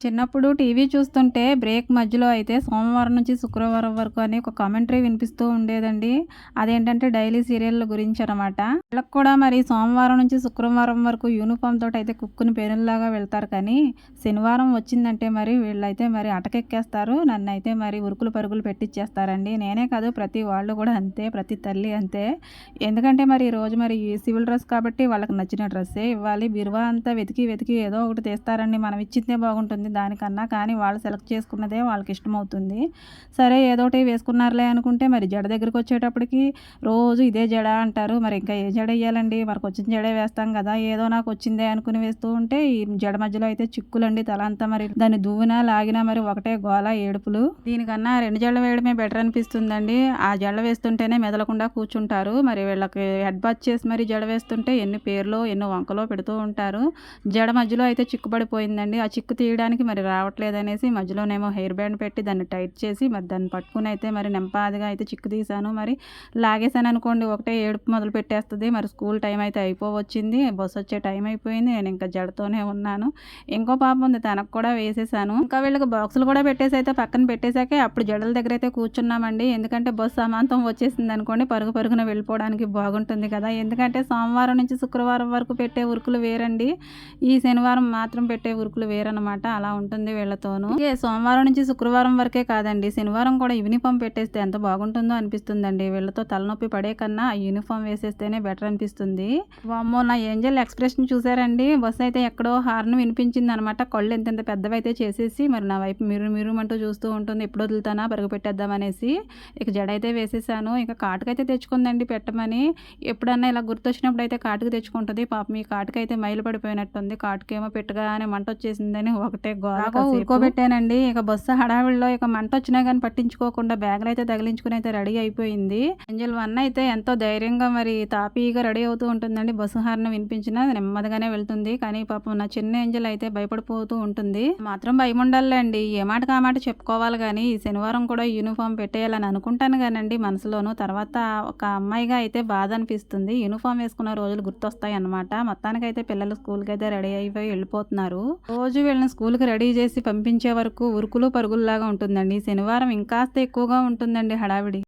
చిన్నప్పుడు టీవీ చూస్తుంటే బ్రేక్ మధ్యలో అయితే సోమవారం నుంచి శుక్రవారం వరకు అని ఒక కామెంటరీ వినిపిస్తూ ఉండేదండి. అదేంటంటే డైలీ సీరియళ్ళ గురించి అనమాట. వీళ్ళకి కూడా మరి సోమవారం నుంచి శుక్రవారం వరకు యూనిఫామ్ తోటైతే కుక్కుని పేనుల్లాగా వెళ్తారు కానీ, శనివారం వచ్చిందంటే మరి వీళ్ళైతే మరి అటకెక్కేస్తారు. నన్నైతే మరి ఉరుకులు పరుగులు పెట్టిచ్చేస్తారండి. నేనే కాదు ప్రతి వాళ్ళు కూడా అంతే. ప్రతి తల్లి అంతే. ఎందుకంటే మరి ఈరోజు మరి సివిల్ డ్రెస్ కాబట్టి వాళ్ళకి నచ్చిన డ్రెస్సే ఇవ్వాలి. బీరువా అంతా వెతికి వెతికి ఏదో ఒకటి తీస్తారండి. మనం ఇచ్చిందే బాగుంటుంది దానికన్నా. కానీ వాళ్ళు సెలెక్ట్ చేసుకున్నదే వాళ్ళకి ఇష్టమవుతుంది. సరే ఏదోటి వేసుకున్నారులే అనుకుంటే మరి జడ దగ్గరికి వచ్చేటప్పటికి రోజు ఇదే జడ అంటారు. మరి ఇంకా ఏ జడ వేయాలండి, మనకు వచ్చిన జడే వేస్తాం కదా, ఏదో నాకు వచ్చిందే అనుకుని వేస్తూ ఉంటే ఈ జడ మధ్యలో అయితే చిక్కులండి. తల అంతా మరి దాన్ని దువ్వినా లాగినా మరి ఒకటే గోల ఏడుపులు. దీనికన్నా 2 జడలు వేయడమే బెటర్ అనిపిస్తుందండి. ఆ జడలు వేస్తుంటేనే మెదలకుండా కూర్చుంటారు. మరి వీళ్ళకి హెడ్ బాత్ చేసి మరి జడ వేస్తుంటే ఎన్ని పేర్లో ఎన్ని వంకలో పెడుతూ ఉంటారు. జడ మధ్యలో అయితే చిక్కుపడిపోయిందండి. ఆ చిక్కు తీయడానికి మరి రావట్లేదనేసి మధ్యలోనేమో హెయిర్ బ్యాండ్ పెట్టి దాన్ని టైట్ చేసి మరి దాన్ని పట్టుకుని అయితే మరి నెంపాదిగా అయితే చిక్కు తీసాను. మరి లాగేసాను అనుకోండి ఒకటే ఏడుపు మొదలు పెట్టేస్తుంది. మరి స్కూల్ టైం అయితే అయిపోవచ్చింది. బస్సు వచ్చే టైం అయిపోయింది. నేను ఇంకా జడతోనే ఉన్నాను. ఇంకో పాప ఉంది, తనకు కూడా వేసేసాను. ఇంకా వీళ్ళకి బాక్సులు కూడా పెట్టేసి అయితే పక్కన పెట్టేశాకే అప్పుడు జడల దగ్గర అయితే కూర్చున్నామండి. ఎందుకంటే బస్సు అమాంతం వచ్చేసింది అనుకోండి పరుగు పరుగున వెళ్ళిపోవడానికి బాగుంటుంది కదా. ఎందుకంటే సోమవారం నుంచి శుక్రవారం వరకు పెట్టే ఉరుకులు వేరండి. ఈ శనివారం మాత్రం పెట్టే ఉరుకులు వేరనమాట. అలా ఉంటుంది వీళ్ళతోనూ. సోమవారం నుంచి శుక్రవారం వరకే కాదండి, శనివారం కూడా యూనిఫామ్ పెట్టేస్తే ఎంత బాగుంటుందో అనిపిస్తుందండి. వీళ్ళతో తలనొప్పి పడే కన్నా ఆ యూనిఫామ్ వేసేస్తేనే బెటర్ అనిపిస్తుంది. వామ్మో, నా ఏంజల్ ఎక్స్ప్రెషన్ చూసారండి. బస్సు అయితే ఎక్కడో హార్న్ వినిపించింది అనమాట. కళ్ళు ఎంతెంత పెద్దవైతే చేసేసి మరి నా వైపు మిరుమంటూ చూస్తూ ఉంటుంది. ఎప్పుడు వదులుతానా పరుగు పెట్టేద్దామనేసి. ఇక జడ అయితే వేసేసాను. ఇక కాటుకైతే తెచ్చుకుందండి పెట్టమని. ఎప్పుడన్నా ఇలా గుర్తొచ్చినప్పుడు అయితే కాటుకు తెచ్చుకుంటుంది. పాపం ఈ కాటుకైతే మైలు పడిపోయినట్టుంది. కాటుకేమో పెట్టగానే మంట వచ్చేసిందని ఒకటే ఊరుకోబెట్టానండి. ఇక బస్సు హడావిడిలో ఇక మంట వచ్చినా కానీ పట్టించుకోకుండా బ్యాగులు అయితే తగిలించుకుని అయితే రెడీ అయిపోయింది. ఏంజల్ 1 అయితే ఎంతో ధైర్యంగా మరి తాపీగా రెడీ అవుతూ ఉంటుందండి. బస్సు హార్న్ వినిపించినా నెమ్మదిగానే వెళ్తుంది. కానీ పాపం నా చిన్న ఏంజల్ అయితే భయపడిపోతూ ఉంటుంది. మాత్రం భయం ఉండాలండి. ఏ మాటకు ఆ మాట చెప్పుకోవాలి. కానీ ఈ శనివారం కూడా యూనిఫామ్ పెట్టేయాలని అనుకుంటాను కానండి మనసులోను. తర్వాత ఒక అమ్మాయిగా అయితే బాధ అనిపిస్తుంది. యూనిఫామ్ వేసుకున్న రోజులు గుర్తొస్తాయి అన్నమాట. మొత్తానికైతే పిల్లలు స్కూల్కి అయితే రెడీ అయిపోయి వెళ్ళిపోతున్నారు. రోజు వీళ్ళని స్కూల్కి రెడీ చేసి పంపించే వరకు ఉరుకులు పరుగుల్లాగా ఉంటుందండి. శనివారం ఇంకాస్త ఎక్కువగా ఉంటుందండి హడావిడి.